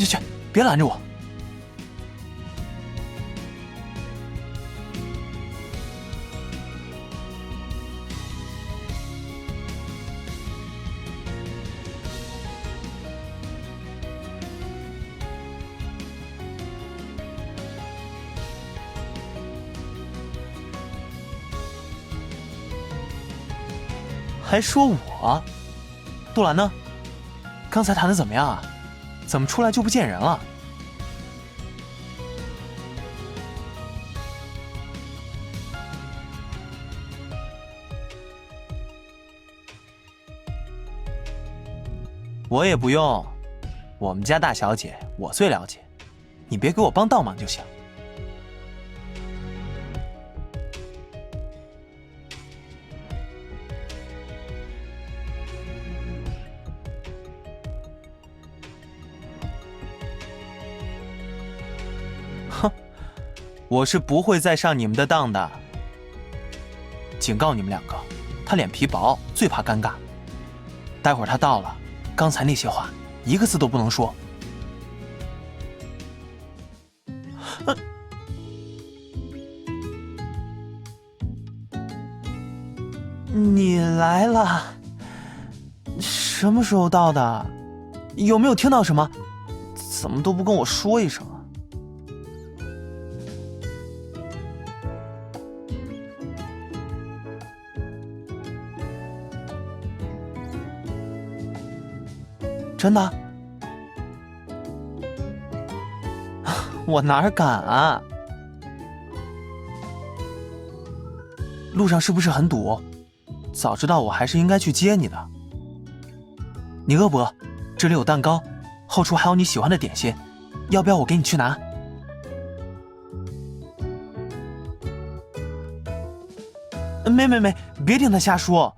去，别拦着我。还说我？杜兰呢？刚才谈的怎么样啊？怎么出来就不见人了？我也不用，我们家大小姐我最了解，你别给我帮倒忙就行。哼，我是不会再上你们的当的。警告你们两个，他脸皮薄，最怕尴尬。待会儿他到了，刚才那些话一个字都不能说。你来了？什么时候到的？有没有听到什么？怎么都不跟我说一声啊？真的？我哪敢啊！路上是不是很堵？早知道我还是应该去接你的。你饿不饿？这里有蛋糕，后厨还有你喜欢的点心，要不要我给你去拿？没，别听他瞎说。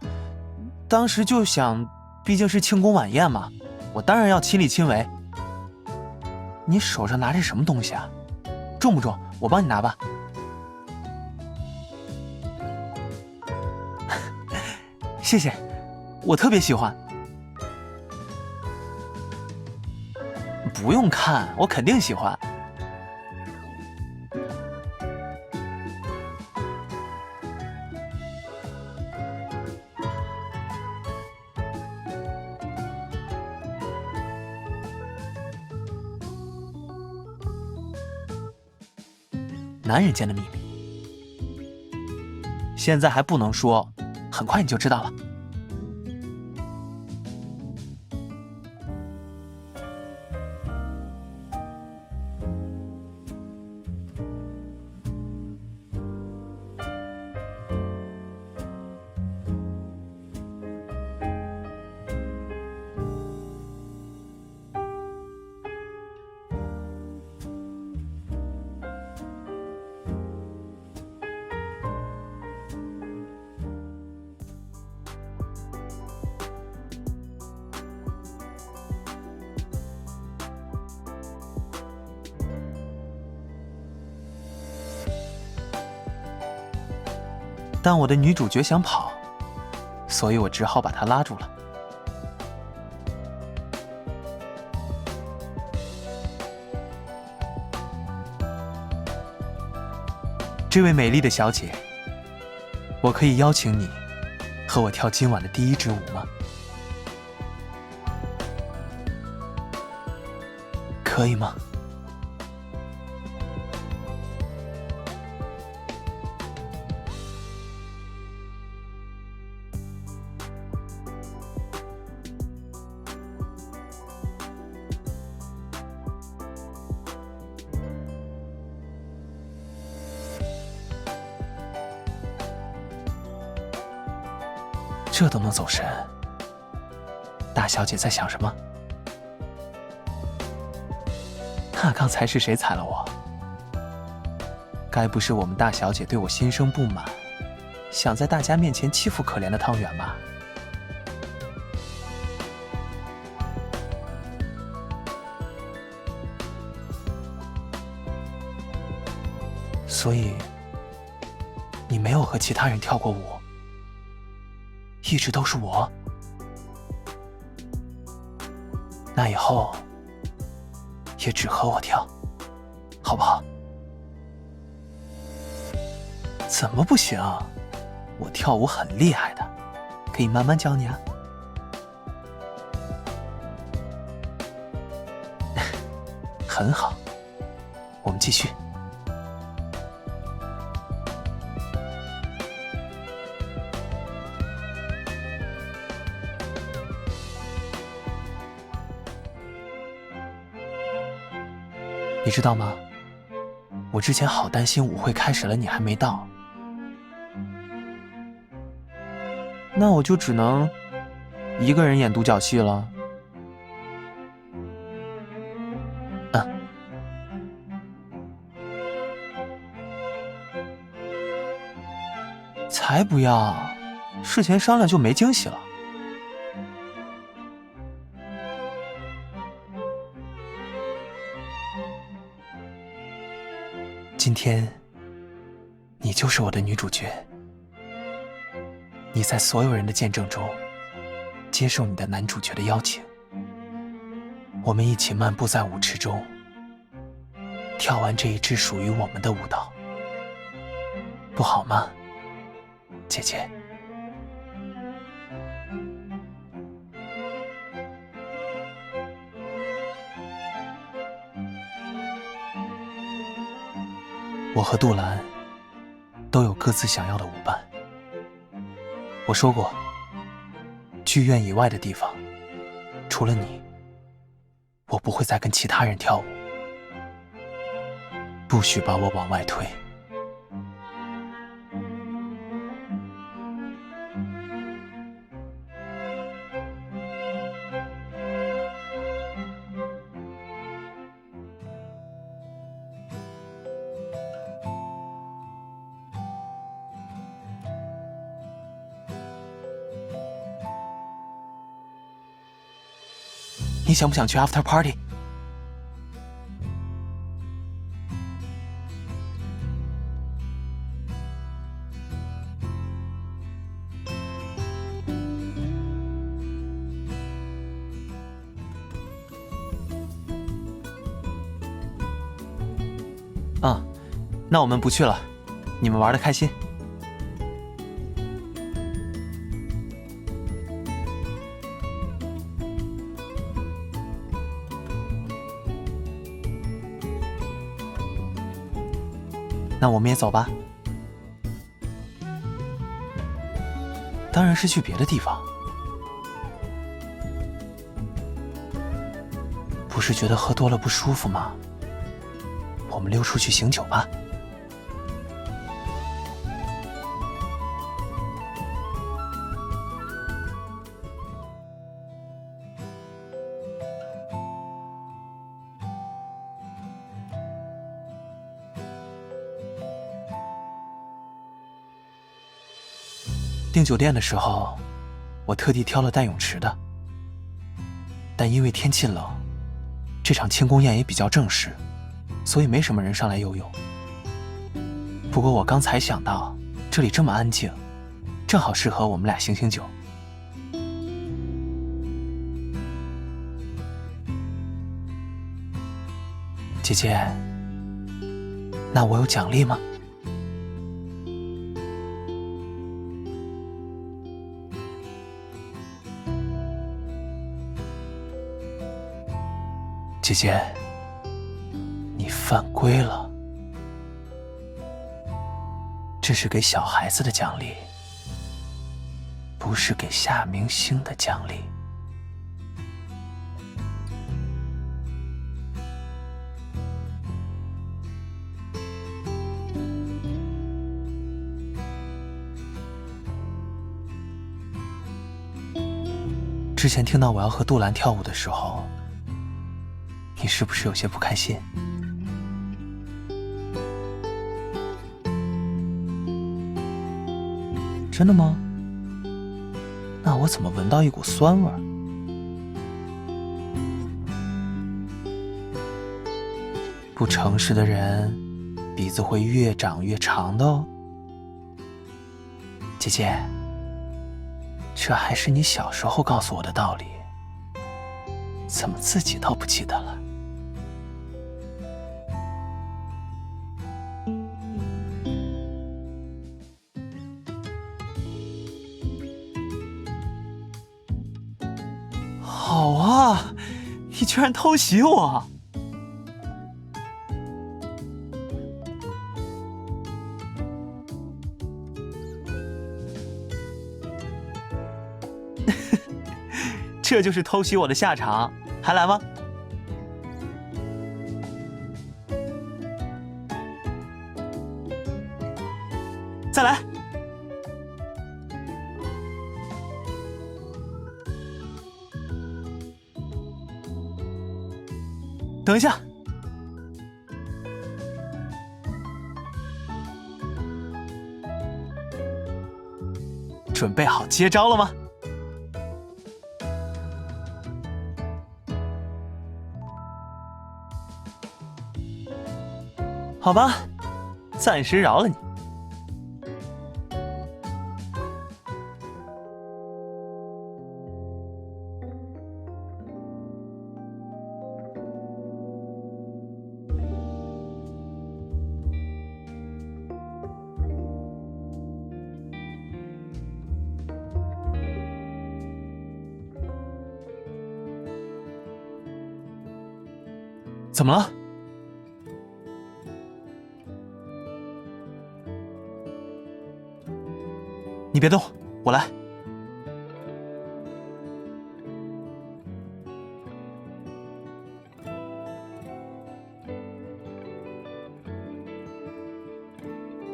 当时就想，毕竟是庆功晚宴嘛，我当然要亲力亲为。你手上拿着什么东西啊？重不重？我帮你拿吧。谢谢，我特别喜欢。不用看，我肯定喜欢。男人间的秘密，现在还不能说，很快你就知道了。但我的女主角想跑，所以我只好把她拉住了。这位美丽的小姐，我可以邀请你和我跳今晚的第一支舞吗？可以吗？这都能走神，大小姐在想什么？那刚才是谁踩了我？该不是我们大小姐对我心生不满，想在大家面前欺负可怜的汤圆吧？所以，你没有和其他人跳过舞？一直都是我。那以后姐只和我跳，好不好？怎么不行？我跳舞很厉害的，可以慢慢教你啊。很好，我们继续。你知道吗？我之前好担心舞会开始了你还没到，那我就只能一个人演独角戏了。才不要，事前商量就没惊喜了。今天，你就是我的女主角。你在所有人的见证中，接受你的男主角的邀请。我们一起漫步在舞池中，跳完这一支属于我们的舞蹈，不好吗，姐姐？我和杜兰都有各自想要的舞伴。我说过，剧院以外的地方，除了你，我不会再跟其他人跳舞。不许把我往外推。你想不想去 after party？ 那我们不去了，你们玩得开心。那我们也走吧。当然是去别的地方。不是觉得喝多了不舒服吗？我们溜出去醒酒吧。订酒店的时候，我特地挑了带泳池的，但因为天气冷，这场庆功宴也比较正式，所以没什么人上来游泳。不过我刚才想到，这里这么安静，正好适合我们俩醒醒酒。姐姐，那我有奖励吗？姐姐，你犯规了，这是给小孩子的奖励，不是给下明星的奖励。之前听到我要和杜兰跳舞的时候，你是不是有些不开心？真的吗？那我怎么闻到一股酸味儿？不诚实的人，鼻子会越长越长的哦。姐姐，这还是你小时候告诉我的道理，怎么自己都不记得了？好啊，你居然偷袭我！这就是偷袭我的下场，还来吗？再来！等一下，准备好接招了吗？好吧，暂时饶了你。怎么了？你别动，我来。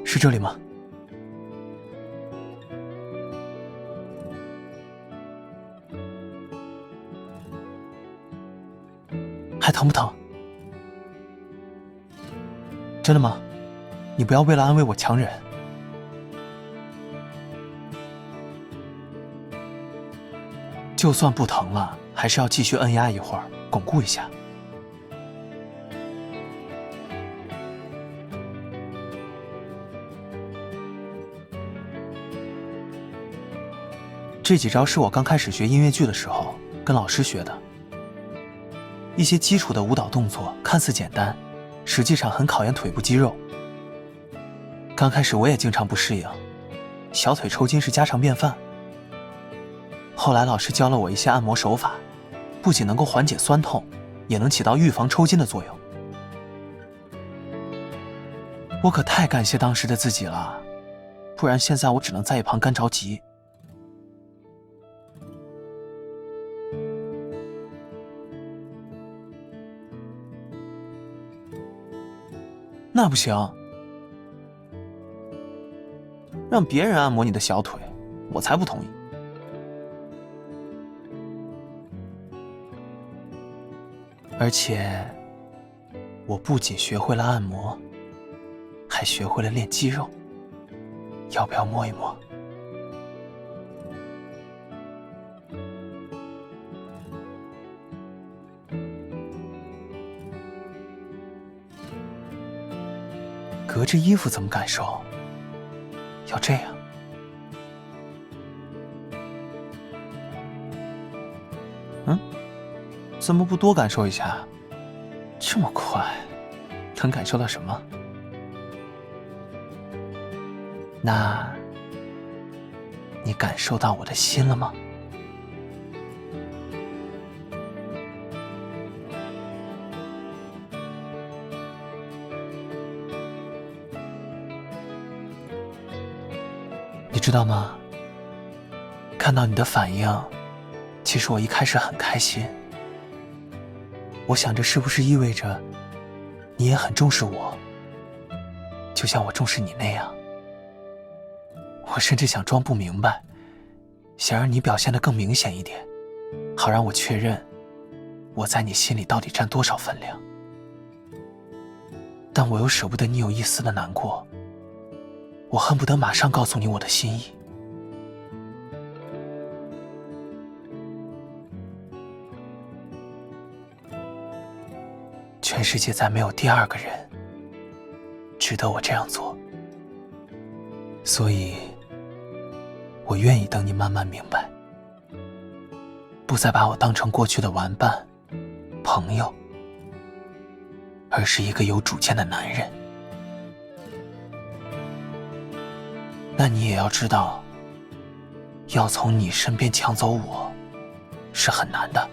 是这里吗？还疼不疼？真的吗？你不要为了安慰我强忍。就算不疼了，还是要继续摁压一会儿，巩固一下。这几招是我刚开始学音乐剧的时候跟老师学的。一些基础的舞蹈动作看似简单，实际上很考验腿部肌肉。刚开始我也经常不适应，小腿抽筋是家常便饭。后来老师教了我一些按摩手法，不仅能够缓解酸痛，也能起到预防抽筋的作用。我可太感谢当时的自己了，不然现在我只能在一旁干着急。那不行，让别人按摩你的小腿，我才不同意。而且，我不仅学会了按摩，还学会了练肌肉。要不要摸一摸？隔着衣服怎么感受？要这样。怎么不多感受一下？这么快，能感受到什么？那，你感受到我的心了吗？你知道吗？看到你的反应，其实我一开始很开心。我想着是不是意味着你也很重视我，就像我重视你那样。我甚至想装不明白，想让你表现得更明显一点，好让我确认我在你心里到底占多少分量。但我又舍不得你有一丝的难过，我恨不得马上告诉你我的心意。全世界再没有第二个人值得我这样做，所以我愿意等你慢慢明白，不再把我当成过去的玩伴、朋友，而是一个有主见的男人。那你也要知道，要从你身边抢走我是很难的。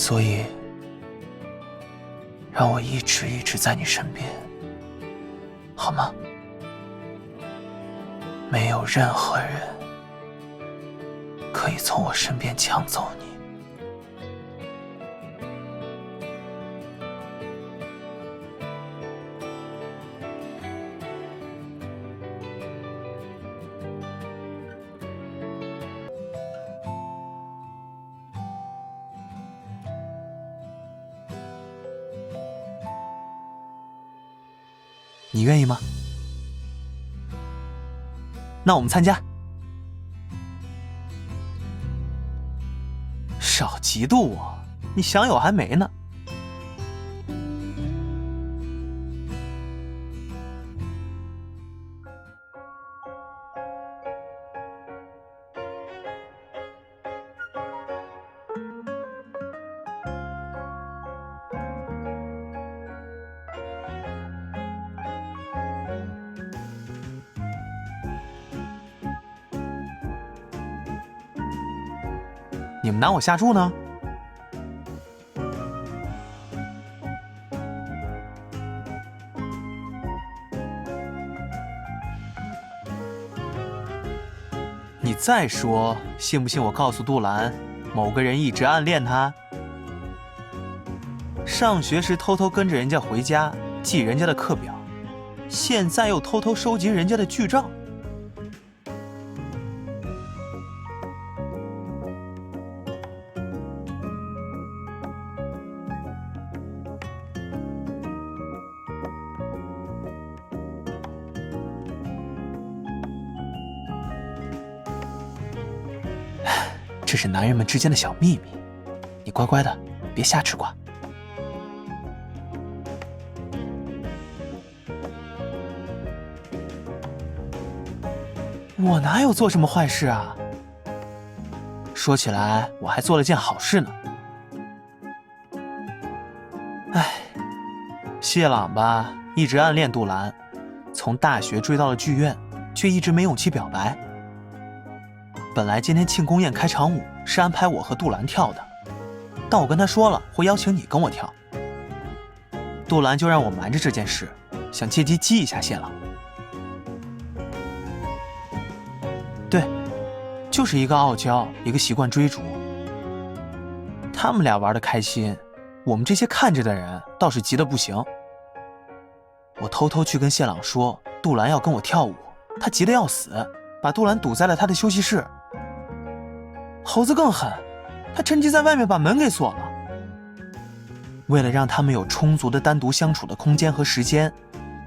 所以让我一直在你身边，好吗？没有任何人可以从我身边抢走你。你愿意吗？那我们参加。少嫉妒我，你想有还没呢。你们拿我下注呢？你再说，信不信我告诉杜兰，某个人一直暗恋她？上学时偷偷跟着人家回家，记人家的课表，现在又偷偷收集人家的剧照。这是男人们之间的小秘密，你乖乖的，别瞎吃瓜。我哪有做什么坏事啊？说起来，我还做了件好事呢。哎，谢朗吧，一直暗恋杜兰，从大学追到了剧院，却一直没勇气表白。本来今天庆功宴开场舞是安排我和杜兰跳的，但我跟他说了会邀请你跟我跳，杜兰就让我瞒着这件事，想借机激一下谢朗。对，就是一个傲娇，一个习惯追逐。他们俩玩得开心，我们这些看着的人倒是急得不行。我偷偷去跟谢朗说杜兰要跟我跳舞，他急得要死，把杜兰堵在了他的休息室。猴子更狠，他趁机在外面把门给锁了。为了让他们有充足的单独相处的空间和时间，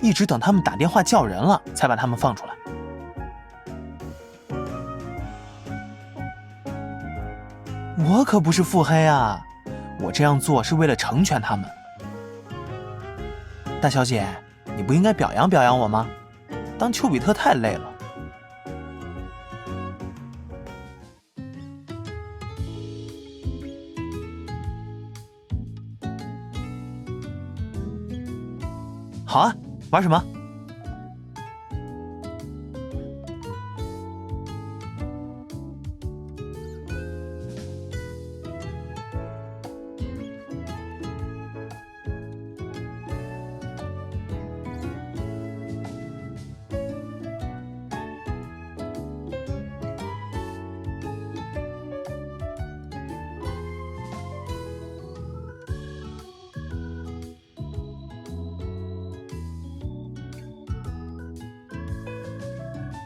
一直等他们打电话叫人了，才把他们放出来。我可不是腹黑啊，我这样做是为了成全他们。大小姐，你不应该表扬表扬我吗？当丘比特太累了。好啊，玩什么？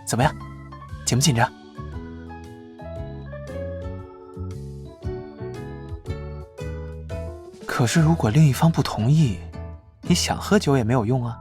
怎么样，紧不紧张？可是如果另一方不同意，你想喝酒也没有用啊。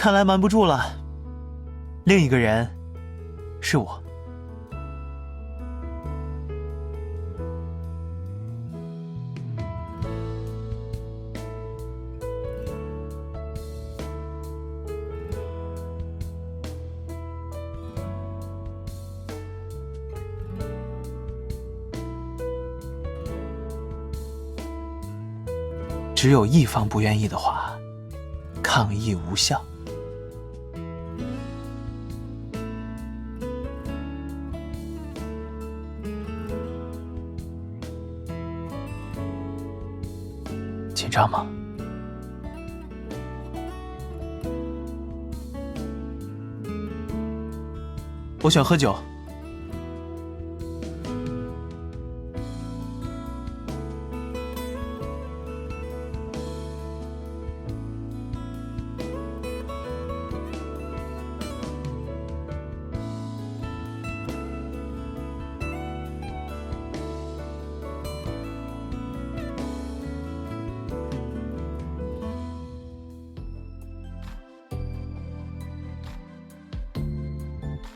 看来瞒不住了，另一个人是我。只有一方不愿意的话，抗议无效。紧张吗？我选喝酒。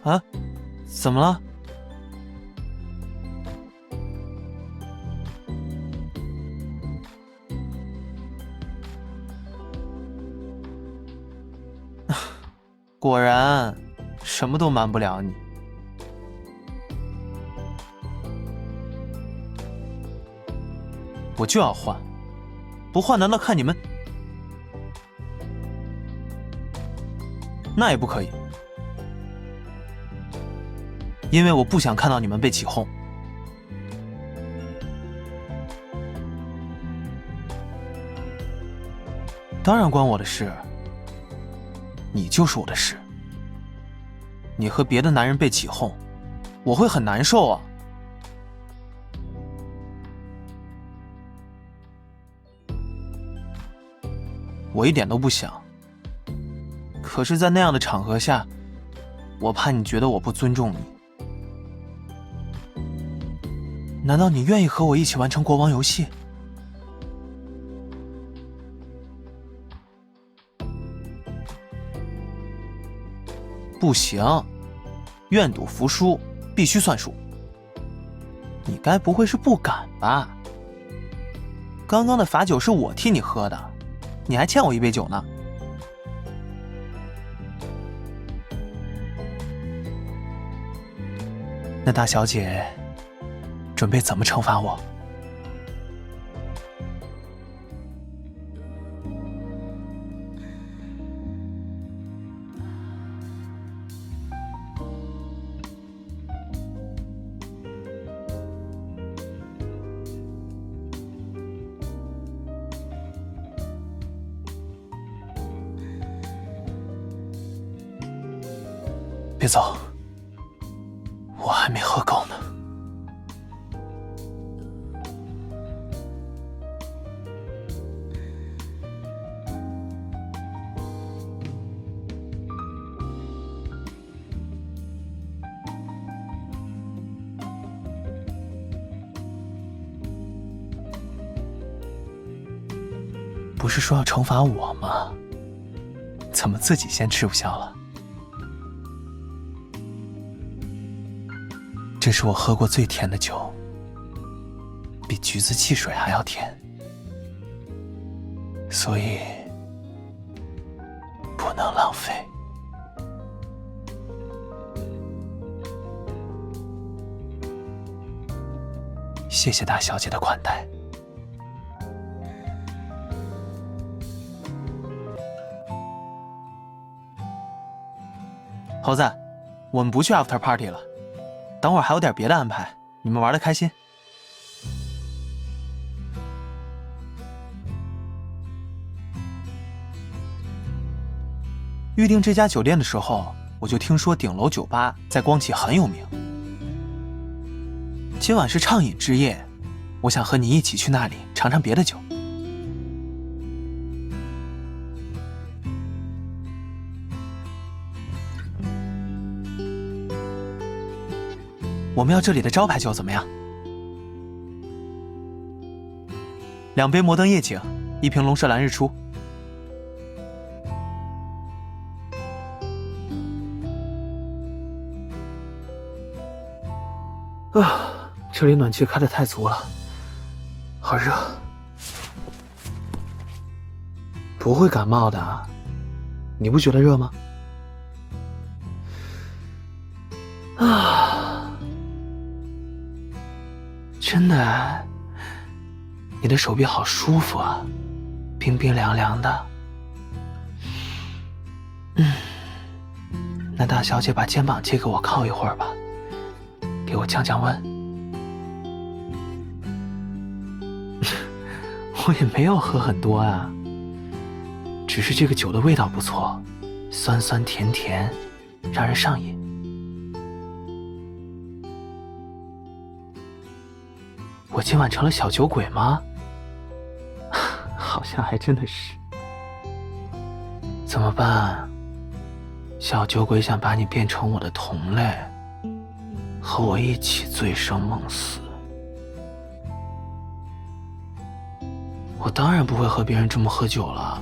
啊，怎么了？果然，什么都瞒不了你。我就要换，不换难道看你们？那也不可以。因为我不想看到你们被起哄。当然关我的事，你就是我的事。你和别的男人被起哄，我会很难受啊。我一点都不想，可是在那样的场合下，我怕你觉得我不尊重你。难道你愿意和我一起完成国王游戏？不行，愿赌服输，必须算数。你该不会是不敢吧？刚刚的罚酒是我替你喝的，你还欠我一杯酒呢。那大小姐准备怎么惩罚我？别走，我还没喝够呢。不是说要惩罚我吗？怎么自己先吃不消了？这是我喝过最甜的酒，比橘子汽水还要甜，所以不能浪费。谢谢大小姐的款待。猴子，我们不去 after party 了，等会儿还有点别的安排，你们玩得开心。预定这家酒店的时候，我就听说顶楼酒吧在光启很有名。今晚是畅饮之夜，我想和你一起去那里尝尝别的酒。我们要这里的招牌酒怎么样？2杯摩登夜景，1瓶龙舌兰日出。这里暖气开得太足了，好热。不会感冒的，你不觉得热吗？真的，你的手臂好舒服啊，冰冰凉凉的。那大小姐把肩膀借给我靠一会儿吧，给我降降温。我也没有喝很多啊，只是这个酒的味道不错，酸酸甜甜，让人上瘾。我今晚成了小酒鬼吗？好像还真的是。怎么办？小酒鬼想把你变成我的同类，和我一起醉生梦死。我当然不会和别人这么喝酒了，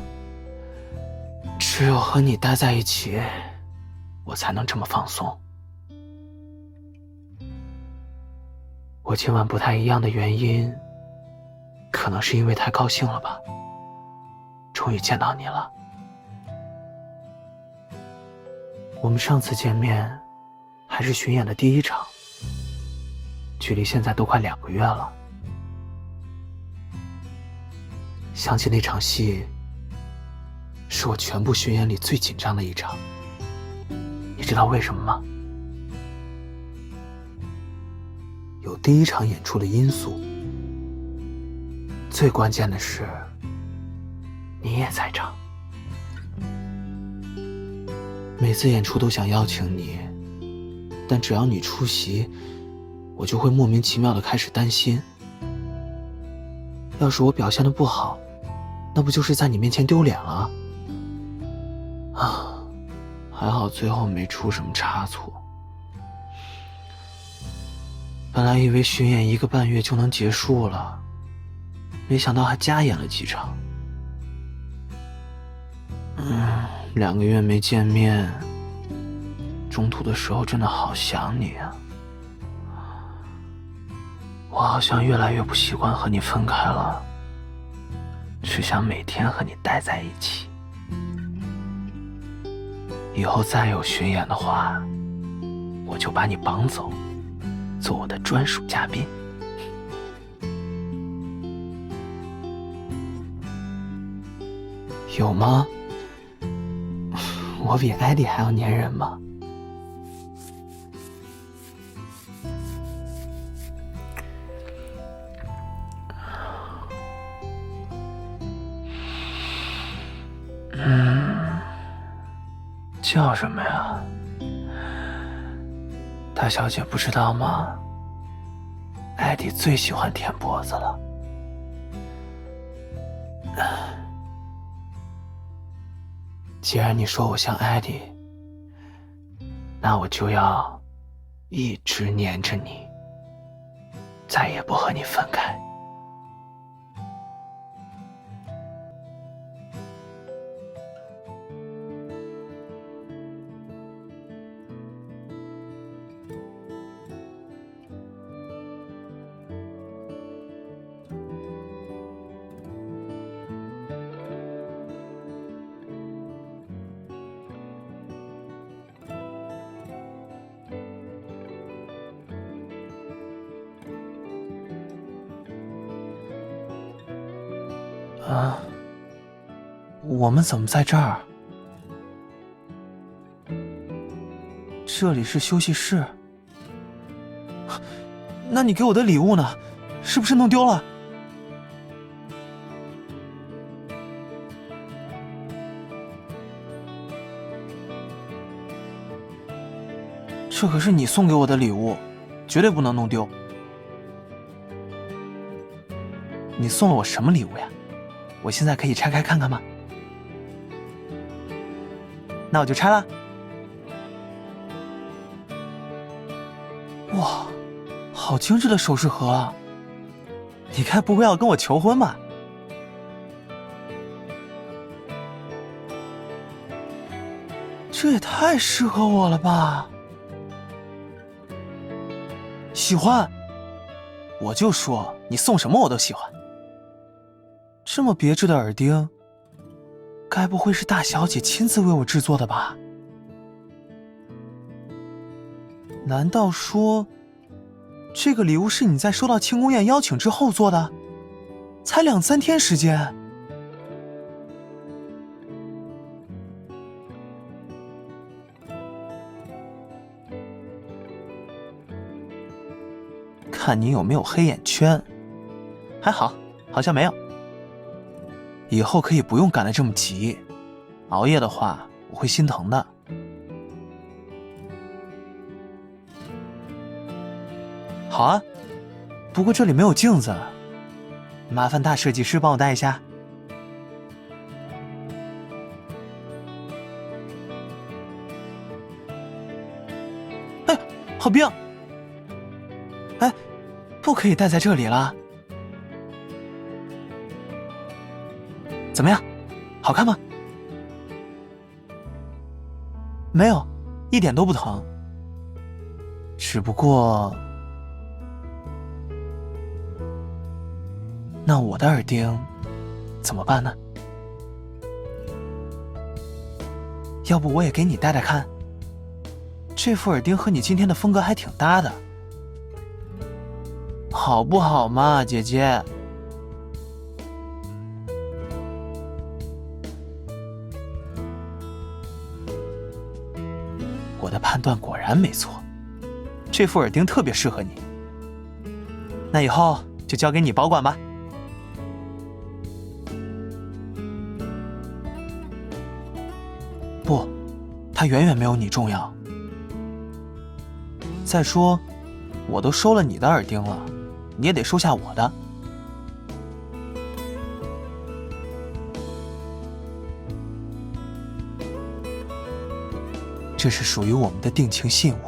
只有和你待在一起，我才能这么放松。我今晚不太一样的原因，可能是因为太高兴了吧，终于见到你了。我们上次见面还是巡演的第1场，距离现在都快2个月了。想起那场戏，是我全部巡演里最紧张的一场。你知道为什么吗？有第1场演出的因素，最关键的是，你也在场。每次演出都想邀请你，但只要你出席，我就会莫名其妙地开始担心。要是我表现得不好，那不就是在你面前丢脸了？还好最后没出什么差错。本来以为巡演1个半月就能结束了，没想到还加演了几场。2个月没见面，中途的时候真的好想你啊。我好像越来越不习惯和你分开了，只想每天和你待在一起。以后再有巡演的话，我就把你绑走，做我的专属嘉宾。有吗？我比艾迪还要粘人吗？叫什么呀？大小姐不知道吗？艾迪最喜欢舔脖子了。既然你说我像艾迪，那我就要一直黏着你，再也不和你分开。我们怎么在这儿？这里是休息室。那你给我的礼物呢？是不是弄丢了？这可是你送给我的礼物，绝对不能弄丢。你送了我什么礼物呀？我现在可以拆开看看吗？那我就拆了。哇，好精致的首饰盒啊！你该不会要跟我求婚吧？这也太适合我了吧！喜欢。我就说你送什么我都喜欢。这么别致的耳钉，该不会是大小姐亲自为我制作的吧？难道说，这个礼物是你在收到庆功宴邀请之后做的？才2、3天时间。看你有没有黑眼圈，还好，好像没有。以后可以不用赶得这么急，熬夜的话我会心疼的。好啊，不过这里没有镜子，麻烦大设计师帮我戴一下。哎，好冰！哎，不可以戴在这里了。怎么样，好看吗？没有，一点都不疼。只不过，那我的耳钉怎么办呢？要不我也给你戴戴看？这副耳钉和你今天的风格还挺搭的，好不好嘛，姐姐？我的判断果然没错，这副耳钉特别适合你。那以后就交给你保管吧。不，它远远没有你重要。再说，我都收了你的耳钉了，你也得收下我的。这是属于我们的定情信物。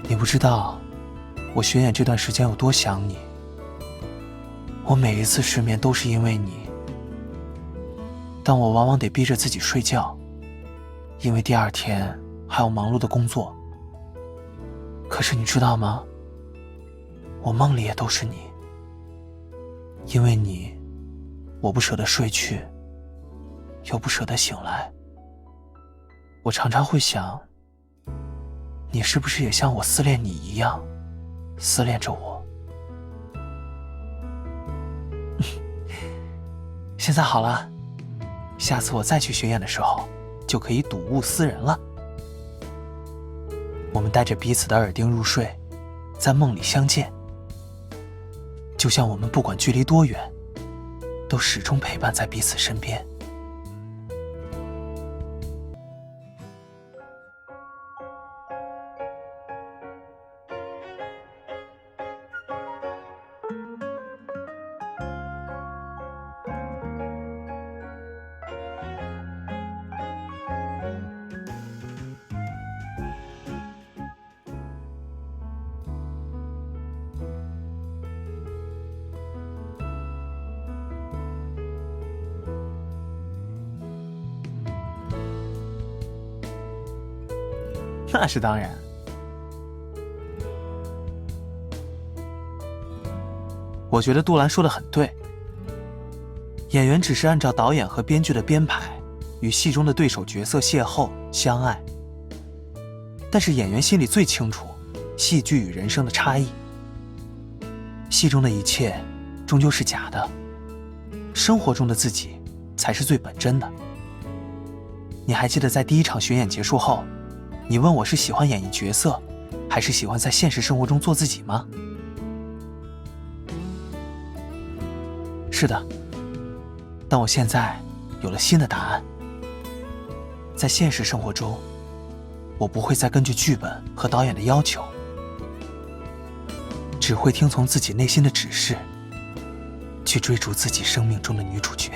你不知道，我巡演这段时间有多想你。我每一次失眠都是因为你，但我往往得逼着自己睡觉，因为第2天还有忙碌的工作。可是你知道吗？我梦里也都是你，因为你，我不舍得睡去，又不舍得醒来。我常常会想，你是不是也像我思念你一样，思念着我？现在好了，下次我再去巡演的时候，就可以睹物思人了。我们带着彼此的耳钉入睡，在梦里相见，就像我们不管距离多远，都始终陪伴在彼此身边。那是当然。我觉得杜兰说的很对，演员只是按照导演和编剧的编排，与戏中的对手角色邂逅相爱。但是演员心里最清楚戏剧与人生的差异。戏中的一切终究是假的，生活中的自己才是最本真的。你还记得在第1场巡演结束后，你问我是喜欢演绎角色，还是喜欢在现实生活中做自己吗？是的，但我现在有了新的答案。在现实生活中，我不会再根据剧本和导演的要求，只会听从自己内心的指示，去追逐自己生命中的女主角。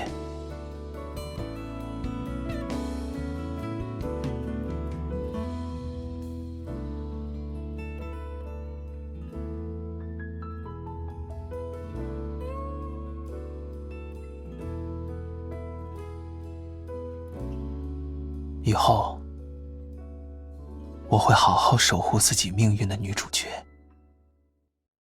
以后，我会好好守护自己命运的女主角。